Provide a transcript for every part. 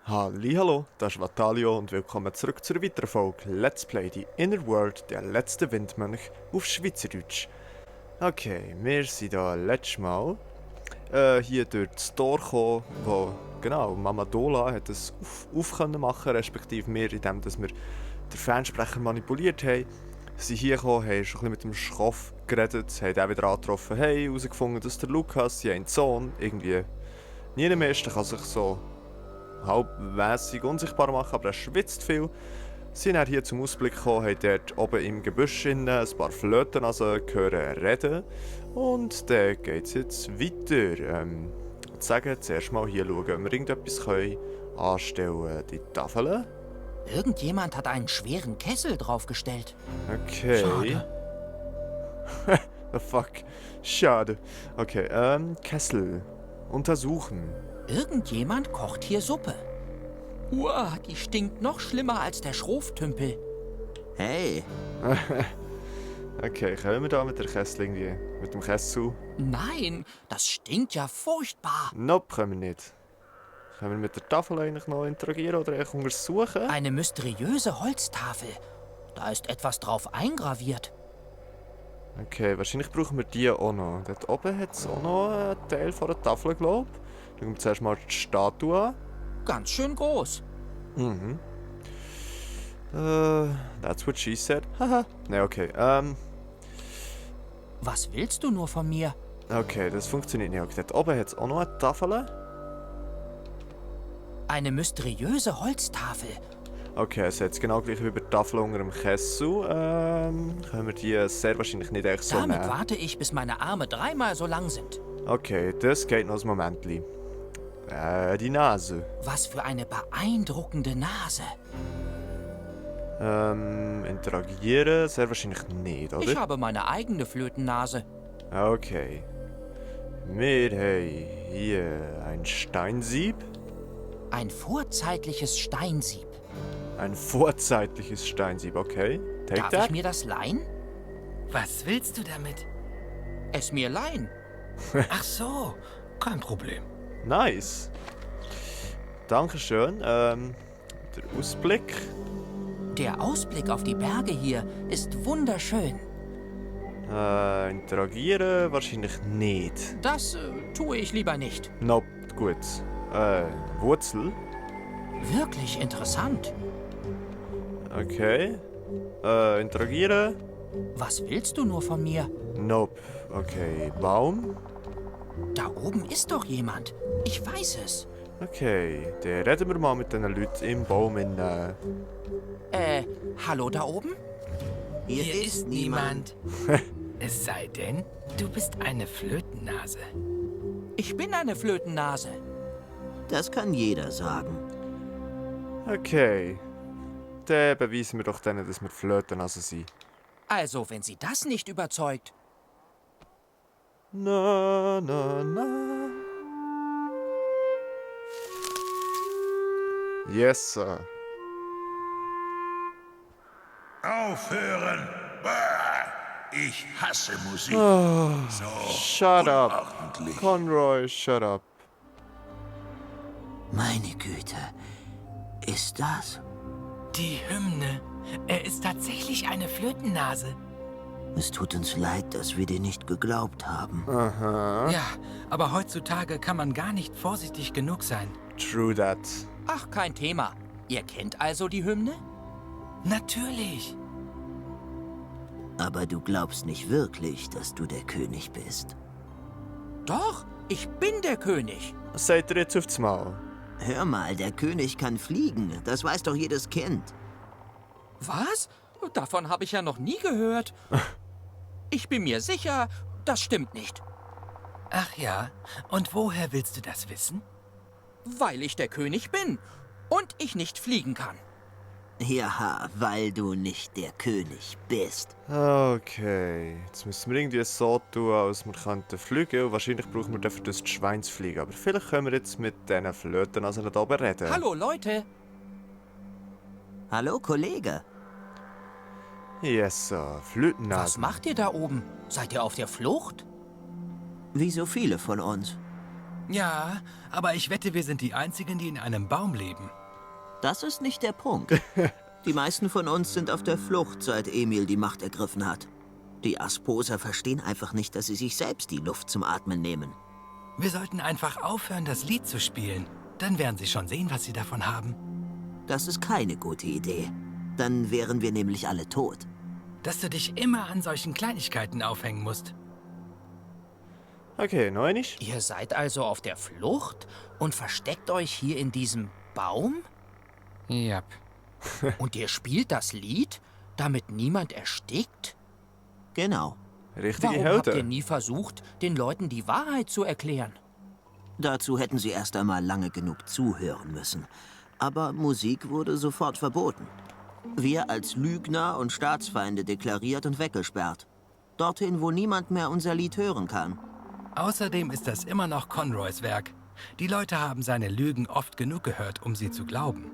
Hallo, das ist Vatalio und willkommen zurück zur weiteren Folge Let's Play die Inner World, der letzte Windmönch auf Schweizerdeutsch. Okay, wir sind da letztes Mal hier durch das Tor gekommen, wo genau Mama Dola hat es auf können machen, respektive wir, indem dass wir den Fernsprecher manipuliert haben. Sie sind hier gekommen, haben schon ein bisschen mit dem Schroff geredet, haben auch wieder angetroffen, hey, herausgefunden, dass der Lukas, sie haben einen Sohn, irgendwie nie mehr ist, der kann sich so halbwässig unsichtbar machen, aber er schwitzt viel. Sie sind dann hier zum Ausblick gekommen, haben dort oben im Gebüsch ein paar Flöten hören reden. Und dann geht es jetzt weiter. Ich sagen, zuerst mal hier schauen, ob wir irgendetwas können anstellen. Die Tafeln. Irgendjemand hat einen schweren Kessel draufgestellt. Okay. Schade. The fuck. Schade. Okay, Kessel. Untersuchen. Irgendjemand kocht hier Suppe. Uah, die stinkt noch schlimmer als der Schroftümpel. Hey, Okay, können wir da mit der Kessel irgendwie? Mit dem Kessel? Nein, das stinkt ja furchtbar. Nope, können wir nicht. Können wir mit der Tafel eigentlich noch interagieren oder eigentlich untersuchen? Eine mysteriöse Holztafel. Da ist etwas drauf eingraviert. Okay, wahrscheinlich brauchen wir die auch noch. Dort oben hat es auch noch einen Teil von der Tafel, glaube ich. Schauen wir zuerst mal die Statue an. Ganz schön groß. Mhm. That's what she said. Haha. Ne, okay. Was willst du nur von mir? Okay, das funktioniert nicht. Okay, dort oben hat es auch noch eine Tafel. Eine mysteriöse Holztafel. Okay, also jetzt genau gleich wie bei der Tafel unter dem Kessel. Können wir die sehr wahrscheinlich nicht echt so Damit nehmen. warte ich, bis meine Arme 3-mal so lang sind. Okay, das geht noch ein Momentli. Die Nase. Was für eine beeindruckende Nase. Interagieren? Sehr wahrscheinlich nicht, oder? Ich habe meine eigene Flötennase. Okay. Wir haben hier ein Steinsieb. Ein vorzeitliches Steinsieb. Ein vorzeitliches Steinsieb, okay. Take Darf that. ich mir das leihen? Was willst du damit? Es mir leihen. Ach so, kein Problem. Nice. Dankeschön. Der Ausblick. Der Ausblick auf die Berge hier ist wunderschön. Interagieren? Wahrscheinlich nicht. Das tue ich lieber nicht. Nope, gut. Wurzel. Wirklich interessant. Okay. Interagieren? Was willst du nur von mir? Nope. Okay. Baum. Da oben ist doch jemand. Ich weiß es. Okay. Dann reden wir mal mit den Leuten im Baum. Hallo da oben? Hier ist niemand. Es sei denn, du bist eine Flötennase. Ich bin eine Flötennase. das kann jeder sagen. Okay. Dann beweisen wir doch denen, dass wir Flötennasen sind. Also, wenn sie das nicht überzeugt. Na, na, na. Yes, sir. Aufhören! Bah! Ich hasse Musik. Shut up. Unordentlich. Conroy, shut up. Meine Güte, ist das? Die Hymne. Er ist tatsächlich eine Flötennase. Es tut uns leid, dass wir dir nicht geglaubt haben. Ja, aber heutzutage kann man gar nicht vorsichtig genug sein. True that. Ach, kein Thema. Ihr kennt also die Hymne? Natürlich. Aber du glaubst nicht wirklich, dass du der König bist. Doch, ich bin der König. Was sagt ihr jetzt aufs Mal? Hör mal, der König kann fliegen. Das weiß doch jedes Kind. Was? Davon habe ich ja noch nie gehört. Ich bin mir sicher, das stimmt nicht. Ach ja, und woher willst du das wissen? Weil ich der König bin und ich nicht fliegen kann. Ja, weil du nicht der König bist. Okay. Jetzt müssen wir irgendwie so tun, als wir könnten fliegen. Und wahrscheinlich brauchen wir dafür das Schwein zu fliegen. Aber vielleicht können wir jetzt mit diesen Flötennasen da oben reden. Hallo Leute, Hallo, Kollege. Yes, sir. Flötennasen. was macht ihr da oben? Seid ihr auf der Flucht? Wie so viele von uns. Ja, aber ich wette, wir sind die Einzigen, die in einem Baum leben. Das ist nicht der Punkt. Die meisten von uns sind auf der Flucht, seit Emil die Macht ergriffen hat. Die Asposer verstehen einfach nicht, dass sie sich selbst die Luft zum Atmen nehmen. Wir sollten einfach aufhören, das Lied zu spielen. Dann werden sie schon sehen, was sie davon haben. Das ist keine gute Idee. Dann wären wir nämlich alle tot. Dass du dich immer an solchen Kleinigkeiten aufhängen musst. Okay, noch einmal. Ihr seid also auf der Flucht und versteckt euch hier in diesem Baum? Ja. Und ihr spielt das Lied, damit niemand erstickt? Genau. Richtige Warum habt ihr Helden. nie versucht, den Leuten die Wahrheit zu erklären? Dazu hätten sie erst einmal lange genug zuhören müssen. Aber Musik wurde sofort verboten. Wir als Lügner und Staatsfeinde deklariert und weggesperrt. Dorthin, wo niemand mehr unser Lied hören kann. Außerdem ist das immer noch Conroys Werk. Die Leute haben seine Lügen oft genug gehört, um sie zu glauben.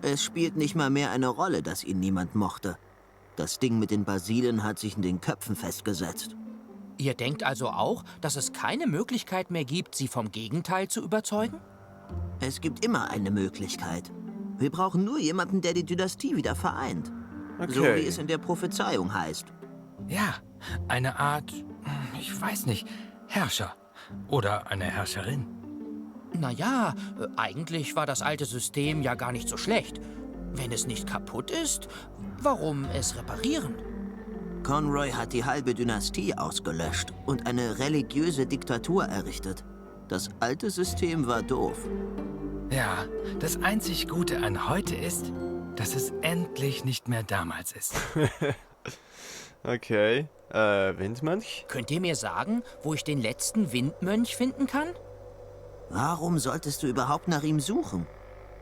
Es spielt nicht mal mehr eine Rolle, dass ihn niemand mochte. Das Ding mit den Basilen hat sich in den Köpfen festgesetzt. Ihr denkt also auch, dass es keine Möglichkeit mehr gibt, sie vom Gegenteil zu überzeugen? Es gibt immer eine Möglichkeit. Wir brauchen nur jemanden, der die Dynastie wieder vereint. So Okay. wie es in der Prophezeiung heißt. Ja, eine Art, ich weiß nicht, Herrscher. Oder eine Herrscherin. Naja, eigentlich war das alte System ja gar nicht so schlecht. Wenn es nicht kaputt ist, warum es reparieren? Conroy hat die halbe Dynastie ausgelöscht und eine religiöse Diktatur errichtet. Das alte System war doof. Ja, das einzig Gute an heute ist, dass es endlich nicht mehr damals ist. Okay. Windmönch? Könnt ihr mir sagen, wo ich den letzten Windmönch finden kann? Warum solltest du überhaupt nach ihm suchen?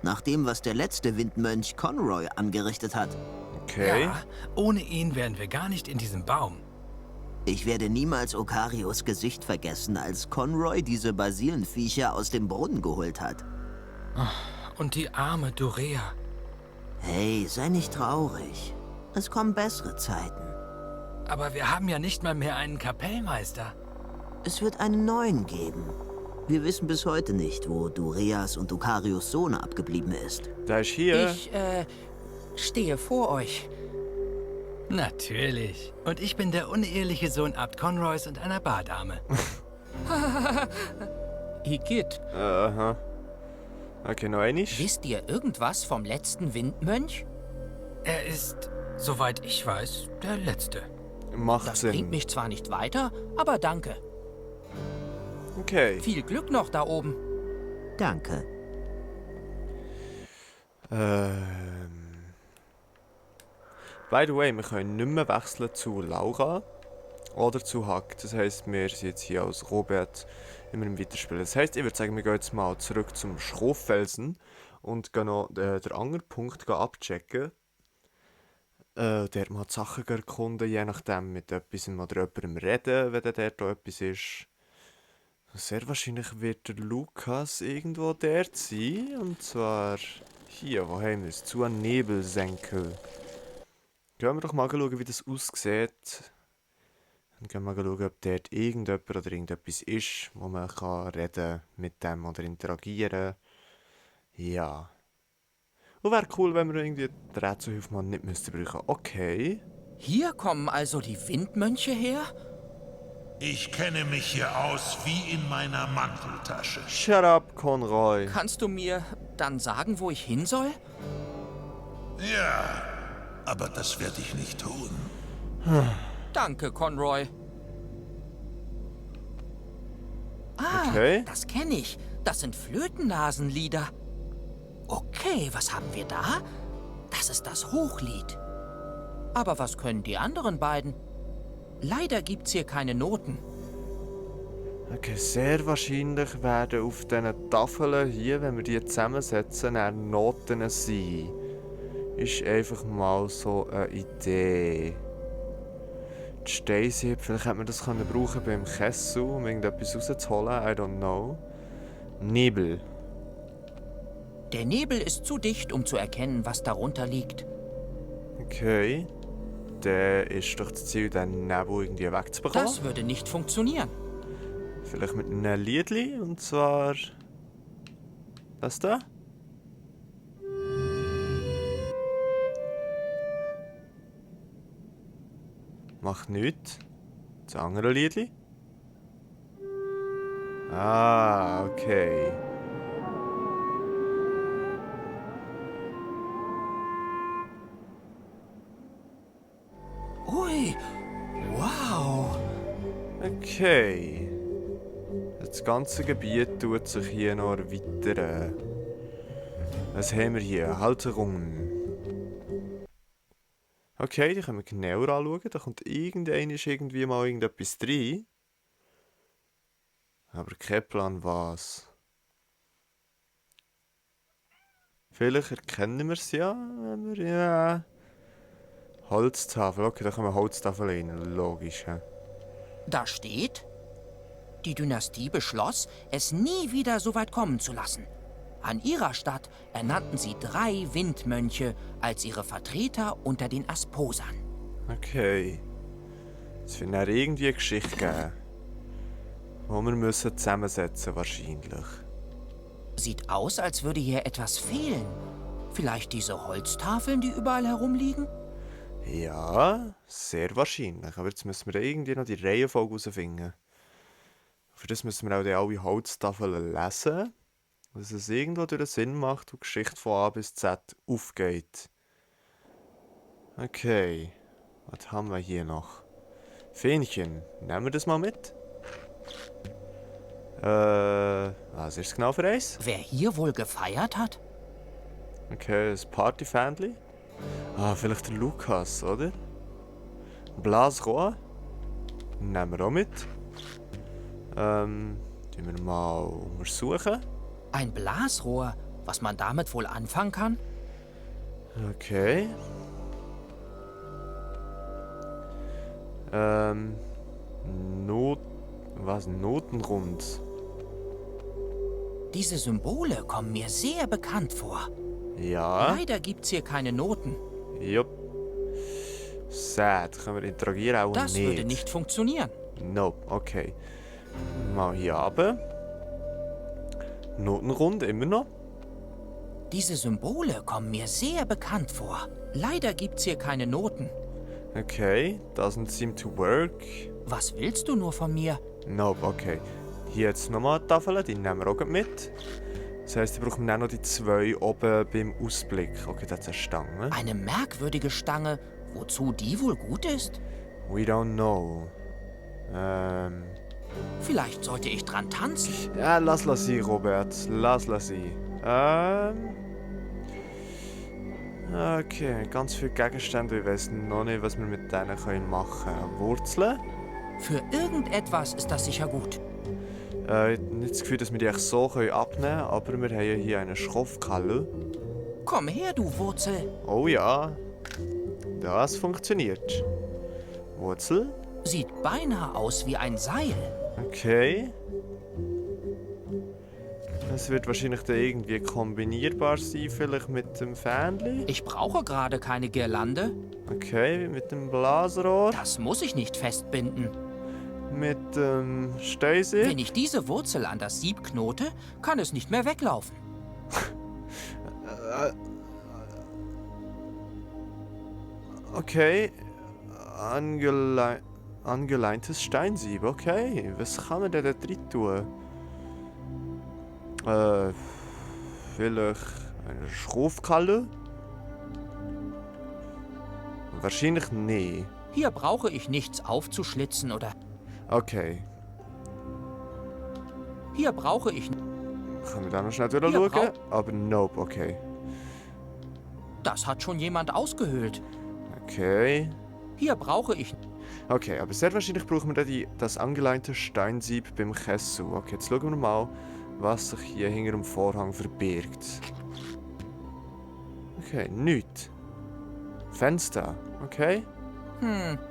Nach dem, was der letzte Windmönch Conroy angerichtet hat. Okay. Ja, ohne ihn wären wir gar nicht in diesem Baum. Ich werde niemals Okarios Gesicht vergessen, als Conroy diese Basilenviecher aus dem Brunnen geholt hat. Und die arme Dorea. Hey, sei nicht traurig. Es kommen bessere Zeiten. Aber wir haben ja nicht mal mehr einen Kapellmeister. Es wird einen neuen geben. Wir wissen bis heute nicht, wo Doreas und Okarios Sohn abgeblieben ist. Der ist hier. Ich, stehe vor euch. Natürlich. Und ich bin der uneheliche Sohn Abt Conroys und einer Bardame. Igitt, Aha. Okay, noch einmal. wisst ihr irgendwas vom letzten Windmönch? Er ist, soweit ich weiß, der Letzte. Macht Das Sinn. bringt mich zwar nicht weiter, aber danke. Okay. Viel Glück noch da oben. Danke. By the way, wir können nicht mehr wechseln zu Laura oder zu Huck. Das heisst, wir sind jetzt hier als Robert immer im Weiterspielen. Das heisst, ich würde sagen, wir gehen jetzt mal zurück zum Schrofffelsen und gehen noch den anderen Punkt abchecken. Dort mal die Sachen erkunden, je nachdem mit etwas oder jemandem reden, wenn dort auch etwas ist. Sehr wahrscheinlich wird der Lukas irgendwo dort sein. Und zwar hier, wo haben wir es? Zu einem Nebelsenkel. Gehen wir doch mal schauen, wie das aussieht. Dann gehen wir mal schauen, ob dort irgendjemand oder irgendetwas ist, wo man kann reden mit dem oder interagieren. Ja. Und wäre cool, wenn wir irgendwie die Rätselhilfe mal nicht müssten brauchen. Okay. Hier kommen also die Windmönche her? Ich kenne mich hier aus wie in meiner Manteltasche. Shut up, Conroy. Kannst du mir dann sagen, wo ich hin soll? Ja, aber das werde ich nicht tun. Danke, Conroy. Ah, Okay. das kenne ich. Das sind Flötennasenlieder. Okay, was haben wir da? Das ist das Hochlied. Aber was können die anderen beiden? Leider gibt's hier keine Noten. Okay, sehr wahrscheinlich werden auf diesen Tafeln hier, wenn wir die zusammensetzen, dann Noten sein. Ist einfach mal so eine Idee. Die Steinsieb, vielleicht hätte man das können brauchen beim Kessel, um irgendetwas rauszuholen. I don't know. Nebel. Der Nebel ist zu dicht, um zu erkennen, was darunter liegt. Okay. Dann ist doch das Ziel, den Nebel irgendwie wegzubekommen. Das würde nicht funktionieren. Vielleicht mit einem Liedli, und zwar... das da? Macht nichts. Das andere Liedli? Ah, okay. Ui, wow. Okay. Das ganze Gebiet tut sich hier noch erweitern. Was haben wir hier? Halterungen. Okay, die können wir genauer anschauen. Da kommt irgendwie mal irgendetwas rein. Aber kein Plan was. Vielleicht erkennen wir es ja, wenn wir... Ja... Holztafel. Okay, da können wir Holztafel rein. Logisch, hä? Da steht, die Dynastie beschloss, es nie wieder so weit kommen zu lassen. An ihrer Stadt ernannten sie 3 Windmönche als ihre Vertreter unter den Asposern. Okay. Es wird dann irgendwie eine Geschichte geben. Die wir müssen zusammensetzen wahrscheinlich. Sieht aus, als würde hier etwas fehlen. Vielleicht diese Holztafeln, die überall herumliegen? Ja, sehr wahrscheinlich. Aber jetzt müssen wir da irgendwie noch die Reihenfolge herausfinden. Für das müssen wir auch alle Holztafeln lesen, dass es irgendwo durch den Sinn macht und die Geschichte von A bis Z aufgeht. Okay, was haben wir hier noch? Fähnchen, nehmen wir das mal mit? Was ist es genau für eins? Wer hier wohl gefeiert hat? Okay, das Partyfähnchen. Ah, vielleicht der Lukas, oder? Blasrohr. Nehmen wir auch mit. Tun wir mal untersuchen. Ein Blasrohr, was man damit wohl anfangen kann? Okay. Notenrund. Diese Symbole kommen mir sehr bekannt vor. Ja. Leider gibt's hier keine Noten. Jupp. Sad. Können wir interagieren auch Das nicht? würde nicht funktionieren. Nope, okay. Mal hier runter. Notenrund immer noch. Diese Symbole kommen mir sehr bekannt vor. Leider gibt's hier keine Noten. Okay, doesn't seem to work. Was willst du nur von mir? Nope, okay. Hier jetzt nochmal eine Tafel, die nehmen wir auch mit. Das heisst, die brauchen wir auch noch die 2 oben beim Ausblick. Okay, das ist eine Stange. Eine merkwürdige Stange. Wozu die wohl gut ist? We don't know. Vielleicht sollte ich dran tanzen. Ja, lass sie, Robert. Lass sie. Okay, ganz viele Gegenstände. Ich weiß noch nicht, was wir mit denen machen können. Wurzeln? Für irgendetwas ist das sicher gut. Ich habe nicht das Gefühl, dass wir die echt so abnehmen können, aber wir haben ja hier eine Schroffkalle. Komm her, du Wurzel. Oh ja, das funktioniert. Wurzel? Sieht beinahe aus wie ein Seil. Okay. Das wird wahrscheinlich dann irgendwie kombinierbar sein, vielleicht mit dem Fähnchen. Ich brauche gerade keine Girlande. Okay, mit dem Blasrohr, Das muss ich nicht festbinden. mit dem Steusi. Wenn ich diese Wurzel an das Sieb knote, kann es nicht mehr weglaufen. Okay, angeleintes Steinsieb, okay. Was kann man denn da drin tun? Vielleicht eine Schroffkalle? Wahrscheinlich nicht. Hier brauche ich nichts aufzuschlitzen oder... Okay, Hier brauche ich... können wir da noch schnell Hier durchschauen? Aber nope, okay. Das hat schon jemand ausgehöhlt. Okay. Hier brauche ich... Okay, aber sehr wahrscheinlich brauchen wir dann das angeleinte Steinsieb beim Kessel. Okay, jetzt schauen wir mal, was sich hier hinter dem Vorhang verbirgt. Okay, nichts. Fenster, okay.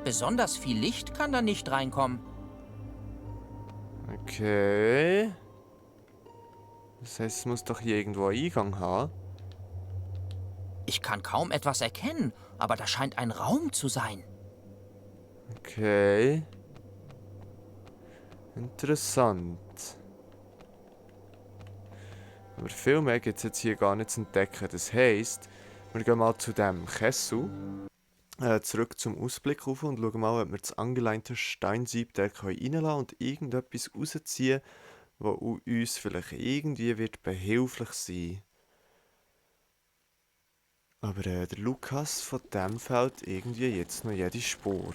Besonders viel Licht kann da nicht reinkommen. Okay. Das heißt, es muss doch hier irgendwo einen Eingang haben. Ich kann kaum etwas erkennen, aber da scheint ein Raum zu sein. Okay. Interessant. Aber viel mehr gibt es jetzt hier gar nicht zu entdecken. Das heisst, wir gehen mal zu dem Kessel, zurück zum Ausblick rauf und schauen mal, ob wir das angeleinte Steinsieb da reinlassen können und irgendetwas rausziehen, was uns vielleicht irgendwie wird behilflich sein. Aber der Lukas, von dem fehlt irgendwie jetzt noch jede Spur.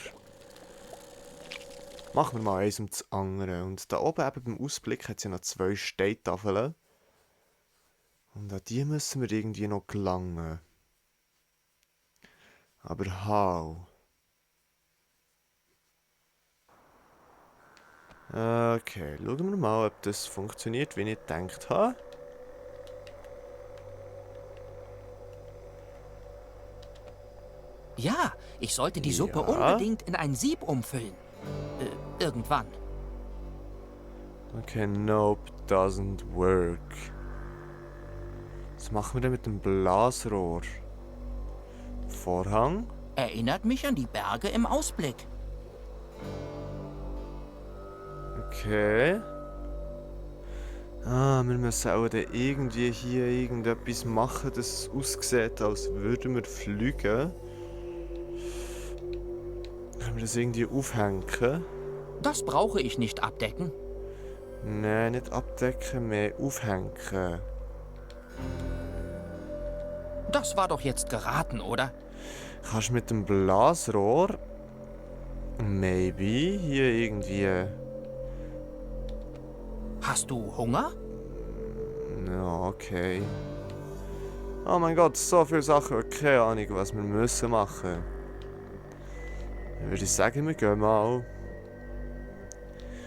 Machen wir mal eins um das andere. Und da oben eben beim Ausblick hat es ja noch 2 Steintafeln. Und an die müssen wir irgendwie noch gelangen. Aber how? Okay, schauen wir mal, ob das funktioniert, wie ich gedacht habe. Ja, ich sollte die Suppe Ja. unbedingt in ein Sieb umfüllen. Irgendwann. Okay, nope, doesn't work. Was machen wir denn mit dem Blasrohr? Vorhang? Erinnert mich an die Berge im Ausblick. Okay. Ah, wir müssen auch dann irgendwie hier irgendetwas machen, das aussieht, als würden wir fliegen. Können wir das irgendwie aufhängen? Das brauche ich nicht abdecken. Nein, nicht abdecken, mehr aufhängen. Das war doch jetzt geraten, oder? Kannst du mit dem Blasrohr maybe hier irgendwie... Hast du Hunger? Ja, okay. Oh mein Gott, so viele Sachen, keine Ahnung, was wir müssen machen. Dann würde ich sagen, wir gehen mal.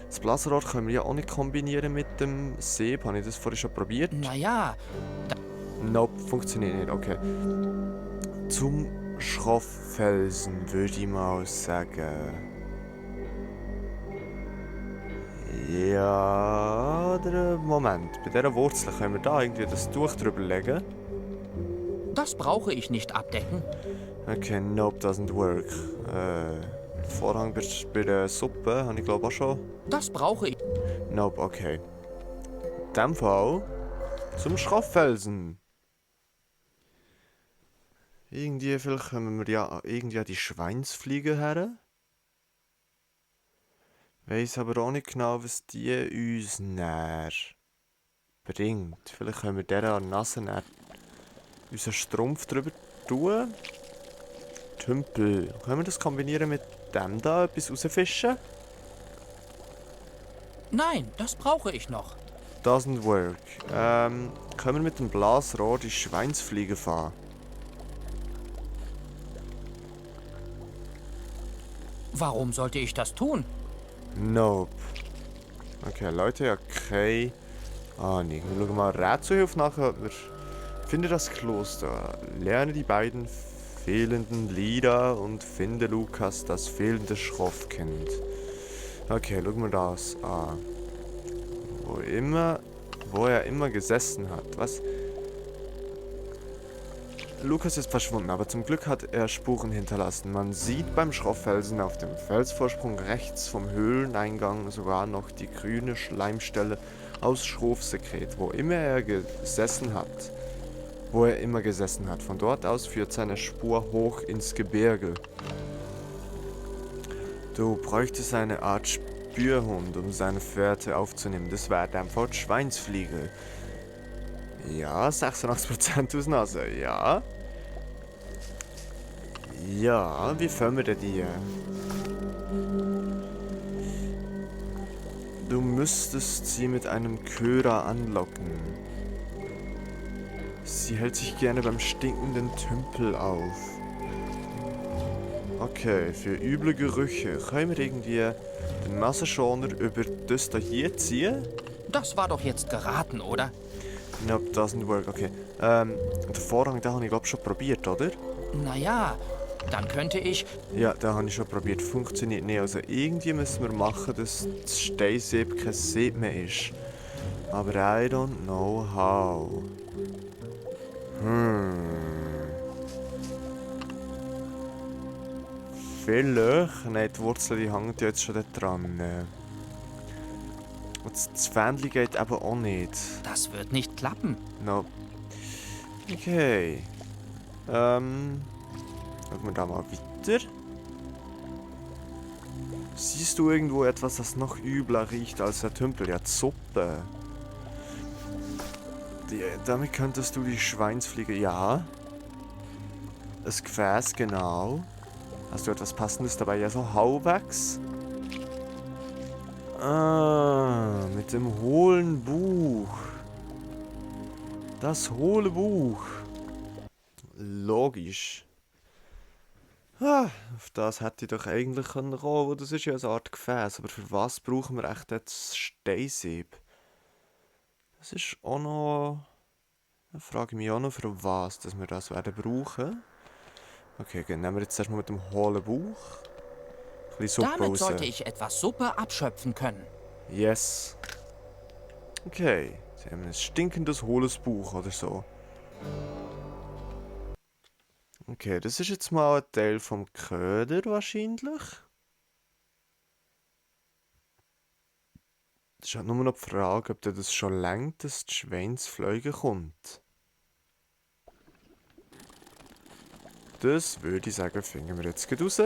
Das Blasrohr können wir ja auch nicht kombinieren mit dem Sieb. Habe ich das vorhin schon probiert? Naja, Nope, funktioniert nicht, okay. Zum Schrofffelsen würde ich mal sagen. Ja, oder Moment. Bei dieser Wurzel können wir da irgendwie das Tuch drüber legen. das brauche ich nicht abdecken. Okay, nope, doesn't work. Vorhang bei der Suppe habe ich glaube auch schon. Das brauche ich. Nope, okay. In dem Fall zum Schrofffelsen. Irgendwie, vielleicht kommen wir ja irgendwie an die Schweinsfliege her. Weiss aber auch nicht genau, was die uns näher bringt. Vielleicht können wir dieser an der Nase näher unseren Strumpf drüber tun. Tümpel. Können wir das kombinieren mit dem da, etwas rausfischen? Nein, das brauche ich noch. Doesn't work. Können wir mit dem Blasrohr die Schweinsfliege fahren? Warum sollte ich das tun? Nope. Okay, Leute, ja keine Ahnung. Wir schauen mal Rätselhilfe nachher. Wir finden das Kloster, lerne die beiden fehlenden Lieder und finde Lukas das fehlende Schroffkind. Okay, schauen wir das an. Wo er immer gesessen hat. Was? Lukas ist verschwunden, aber zum Glück hat er Spuren hinterlassen. Man sieht beim Schrofffelsen auf dem Felsvorsprung rechts vom Höhleneingang sogar noch die grüne Schleimstelle aus Schrofsekret, wo er immer gesessen hat. Von dort aus führt seine Spur hoch ins Gebirge. Du bräuchtest eine Art Spürhund, um seine Fährte aufzunehmen. Das wäre dann die Schweinsfliege. Ja, 86% aus Nase, ja. Ja, wie fangen wir denn die? Du müsstest sie mit einem Köder anlocken. Sie hält sich gerne beim stinkenden Tümpel auf. Okay, für üble Gerüche können wir irgendwie den Nassenschoner über das da hier ziehen? Das war doch jetzt geraten, oder? Nope, doesn't work, okay. Der Vorhang, den habe ich glaube schon probiert, oder? Naja, dann könnte ich... Ja, den habe ich schon probiert. Funktioniert nicht. Also irgendwie müssen wir machen, dass das Steinsieb kein Sieb mehr ist. Aber I don't know how. Vielleicht... Nein, die Wurzel die hängt ja jetzt schon da dran. das Fähnchen geht eben auch nicht. Das wird nicht klappen. No. Okay. Schauen wir da mal weiter. Siehst du irgendwo etwas, das noch übler riecht als der Tümpel? Ja, die Suppe. Damit könntest du die Schweinsfliege... Ja. Das Gefäß, genau. Hast du etwas Passendes dabei? Ja, so halbwegs. Ah, mit dem hohlen Buch. Das hohle Buch. Logisch. Ah, auf das hätte ich doch eigentlich kommen können. Das ist ja eine Art Gefäß. Aber für was brauchen wir echt jetzt Steinsieb? Das ist auch noch... Da frage ich mich auch noch, für was dass wir das werden brauchen. Okay, gut, nehmen wir jetzt erstmal mit dem hohlen Buch. Ein bisschen Suppe Damit raus. sollte ich etwas Suppe abschöpfen können. Yes. Okay, jetzt haben wir ein stinkendes, hohles Buch oder so. Okay, das ist jetzt mal ein Teil vom Köder wahrscheinlich. Das ist halt nur noch die Frage, ob das schon langt, dass die Schweinsfliege kommt. Das würde ich sagen, finden wir jetzt gleich raus.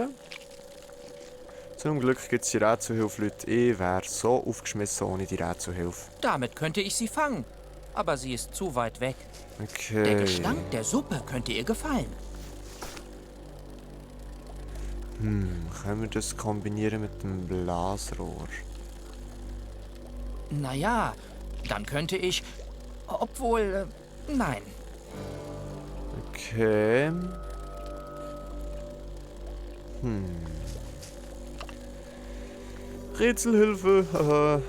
Zum Glück gibt es die Rätselhilfe, Leute. Ich wäre so aufgeschmissen ohne die Rätselhilfe. Damit könnte ich sie fangen. Aber sie ist zu weit weg. Okay. Der Gestank der Suppe könnte ihr gefallen. Können wir das kombinieren mit dem Blasrohr? Naja, dann könnte ich... Obwohl... nein. Okay. Rätselhilfe, haha.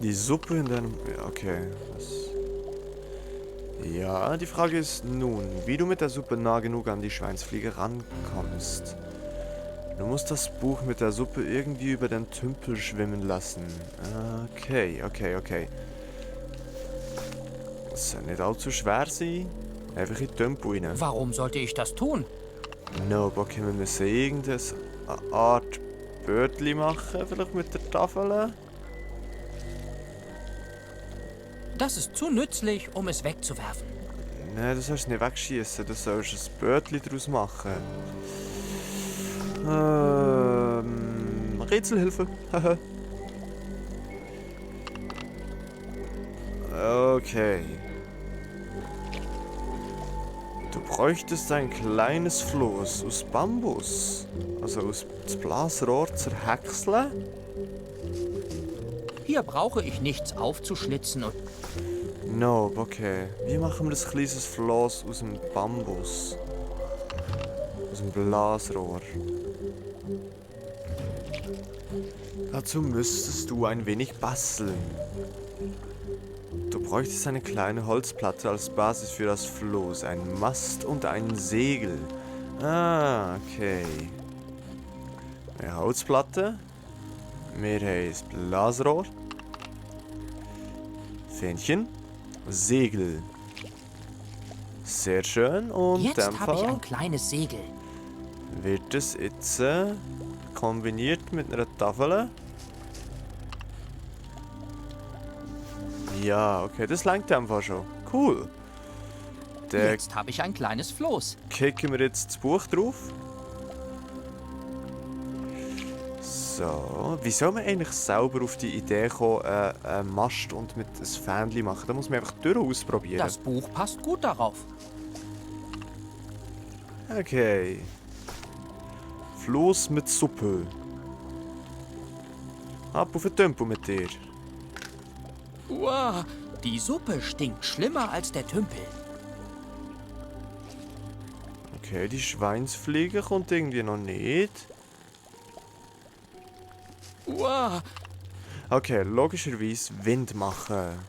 Die Suppe in deinem... Ja, okay. Ja, die Frage ist nun, wie du mit der Suppe nah genug an die Schweinsfliege rankommst. Du musst das Buch mit der Suppe irgendwie über den Tümpel schwimmen lassen. Okay. Das soll nicht allzu schwer sein. Einfach in den Tümpel rein. Warum sollte ich das tun? No, okay, wir müssen irgendeine Art Bötli machen, vielleicht mit der Tafel. Das ist zu nützlich, um es wegzuwerfen. Nein, du sollst es nicht wegschießen, du sollst ein Bötli daraus machen. Rätselhilfe. Okay. Du bräuchtest ein kleines Floß aus Bambus. Also aus das Blasrohr zerhäckseln. Hier brauche ich nichts aufzuschlitzen und... No, okay. Wie machen wir das kleines Floß aus dem Bambus? Aus dem Blasrohr. Dazu müsstest du ein wenig basteln. Du bräuchtest eine kleine Holzplatte als Basis für das Floß, einen Mast und ein Segel. Ah, okay. Eine Holzplatte. Wir haben das Blasrohr. Fähnchen. Segel. Sehr schön. Und Jetzt in dem habe ich Fall ein kleines Segel. wird es jetzt kombiniert mit einer Tafel. Ja, okay, das langt einfach schon. Cool. Dann Jetzt habe ich ein kleines Floß. kicken wir jetzt das Buch drauf. So, wie soll man eigentlich selber auf die Idee kommen, einen Mast und mit ein Fähnchen machen? Da muss man einfach durch ausprobieren. Das Buch passt gut darauf. Okay. Floß mit Suppe. Ab auf den Tümpel mit dir. Wow, die Suppe stinkt schlimmer als der Tümpel. Okay, die Schweinsfliege kommt irgendwie noch nicht. Wow, Okay, logischerweise Wind machen.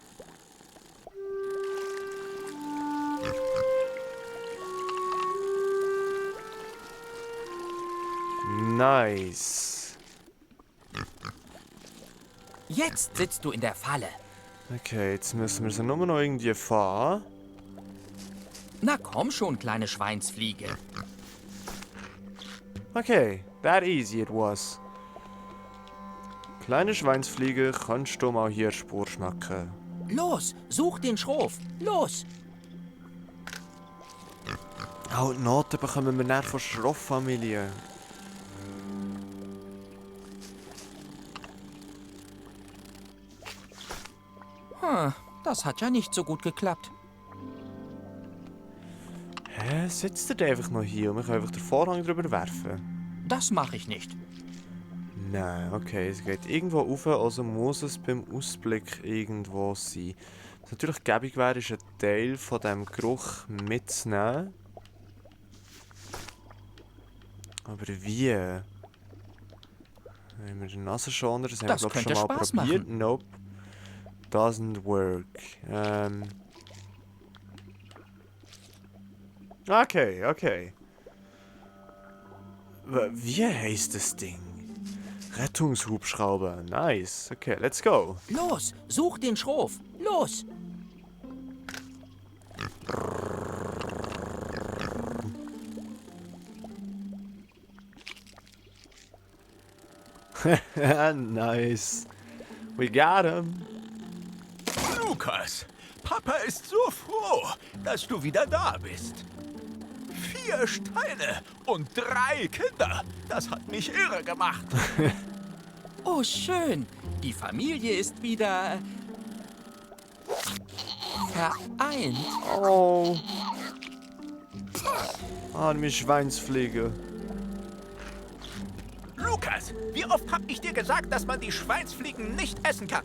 Nice. jetzt sitzt du in der Falle. Okay, jetzt müssen wir sie nur noch irgendwie fahren. Na komm schon, kleine Schweinsfliege. Okay, that easy it was. Kleine Schweinsfliege, kannst du mal hier Spur schmecken? Los, such den Schroff. Los! Oh, die Noten bekommen wir nicht von Schrofffamilie. Das hat ja nicht so gut geklappt. Hä? Sitzt ihr einfach noch hier und wir können einfach den Vorhang drüber werfen? Das mache ich nicht. Nein, okay, es geht irgendwo rauf, also muss es beim Ausblick irgendwo sein. Was natürlich gäbig wäre, ist ein Teil von diesem Geruch mitzunehmen. Aber wie? Haben wir den Nasenschoner? Das haben wir, Das glaube ich, könnte schon mal Spaß probiert. machen. Nope. Doesn't work. Okay, okay. Wie heißt das Ding? Rettungshubschrauber. Nice. Okay, let's go. Los, such den Schroff. Los! Nice. We got him. Lukas, Papa ist so froh, dass du wieder da bist. 4 Steine und 3 Kinder. Das hat mich irre gemacht. Oh, schön. Die Familie ist wieder vereint. Oh. Arme Schweinsfliege. Lukas, wie oft hab ich dir gesagt, dass man die Schweinsfliegen nicht essen kann?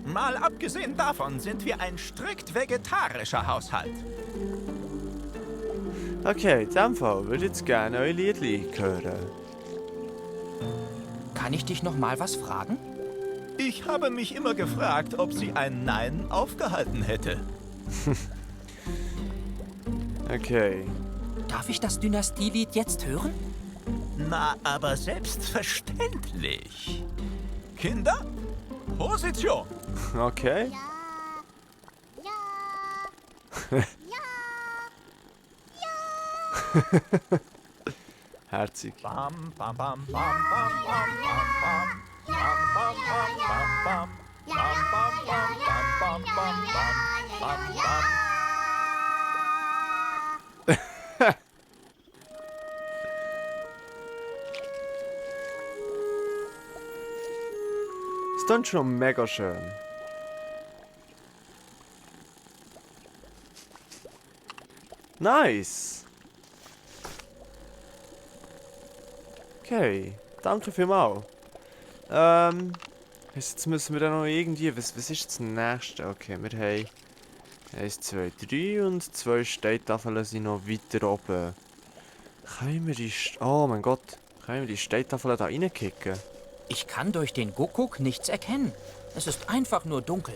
Mal abgesehen davon sind wir ein strikt vegetarischer Haushalt. Okay, in dem Fall würde ich jetzt gerne euer Liedli hören. Kann ich dich noch mal was fragen? Ich habe mich immer gefragt, ob sie ein Nein aufgehalten hätte. Okay. Darf ich das Dynastielied jetzt hören? Na, aber selbstverständlich. Kinder, Position. Okay. Herzig. Bam, bam, bam, bam, bam, bam, bam, bam. Bam, bam, bam, bam, bam. Bam, bam, bam, bam, bam, bam, bam, bam. Das klingt schon mega schön. Nice. Okay, danke vielmals. Jetzt müssen wir dann noch irgendwie... Was ist das nächste? Okay, wir haben 1, 2, 3 und 2 Steintafeln sind noch weiter oben. Können wir die... Oh mein Gott. Können wir die Steintafeln da reinkicken? Ich kann durch den Kuckuck nichts erkennen. Es ist einfach nur dunkel.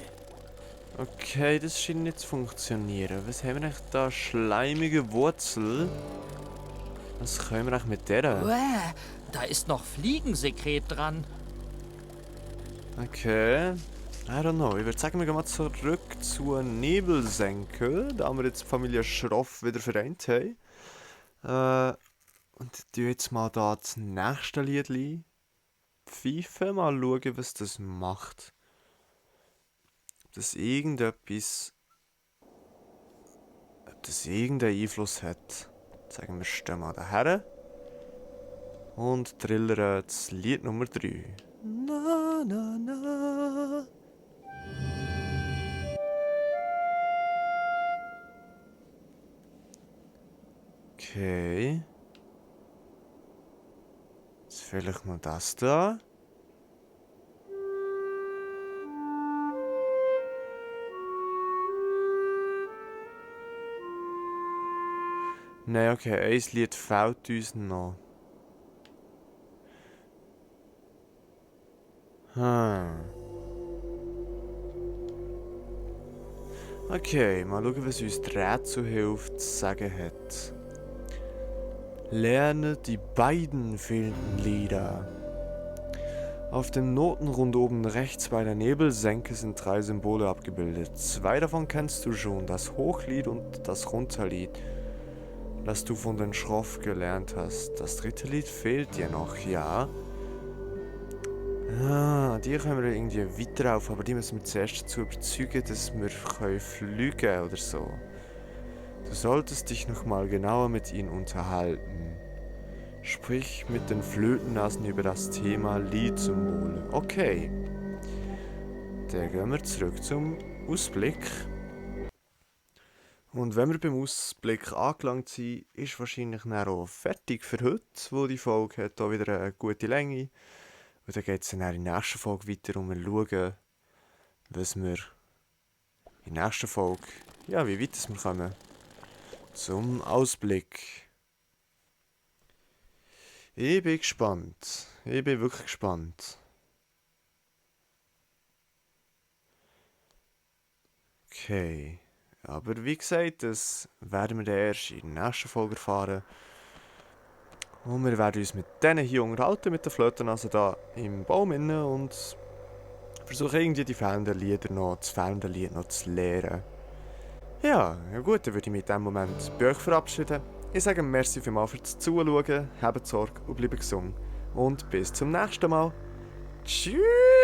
Okay, das scheint nicht zu funktionieren. Was haben wir eigentlich da? Schleimige Wurzel? Was können wir eigentlich mit der? Uäh, da ist noch Fliegensekret dran. Okay. I don't know. Ich würde sagen, wir gehen mal zurück zur Nebelsenke, da wir jetzt die Familie Schroff wieder vereint haben. Und tue jetzt mal da das nächste Liedli pfeifen. Mal schauen, was das macht. Ob das irgendetwas... Ob das irgendeinen Einfluss hat. Sagen wir, stehen mal daher. Und trillern das Lied Nummer 3. Na, na, na. Okay. Jetzt vielleicht mal das da. Nein, okay, ein Lied fehlt uns noch. Okay, mal schauen, was uns die Rätselhilfe zu sagen hat. Lerne die beiden fehlenden Lieder. Auf dem Notenrund oben rechts bei der Nebelsenke sind 3 Symbole abgebildet. 2 davon kennst du schon, das Hochlied und das Runterlied, das du von den Schroff gelernt hast. Das 3. Lied fehlt dir noch, ja? Ah, die können wir irgendwie weiterlaufen, aber die müssen wir zuerst dazu überzeugen, dass wir fliegen können oder so. Du solltest dich nochmal genauer mit ihnen unterhalten. Sprich mit den Flötennasen über das Thema Liedsymbole. Okay. Dann gehen wir zurück zum Ausblick. Und wenn wir beim Ausblick angelangt sind, ist wahrscheinlich dann auch fertig für heute, wo die Folge hat auch wieder eine gute Länge. Und dann geht es dann in der nächsten Folge weiter und wir schauen, was wir in der nächsten Folge, ja, wie weit wir kommen. Zum Ausblick. Ich bin gespannt. Ich bin wirklich gespannt. Okay. Aber wie gesagt, das werden wir dann erst in der nächsten Folge erfahren. Und wir werden uns mit denen hier unterhalten, mit den Flötennasen da im Baum innen und versuchen irgendwie die fehlenden Lieder noch, das fehlende Lied noch zu lernen. Ja gut, dann würde ich mich in diesem Moment bei euch verabschieden. Ich sage merci vielmals fürs Zuschauen, habt Sorge und bleibt gesund. Und bis zum nächsten Mal. Tschüss!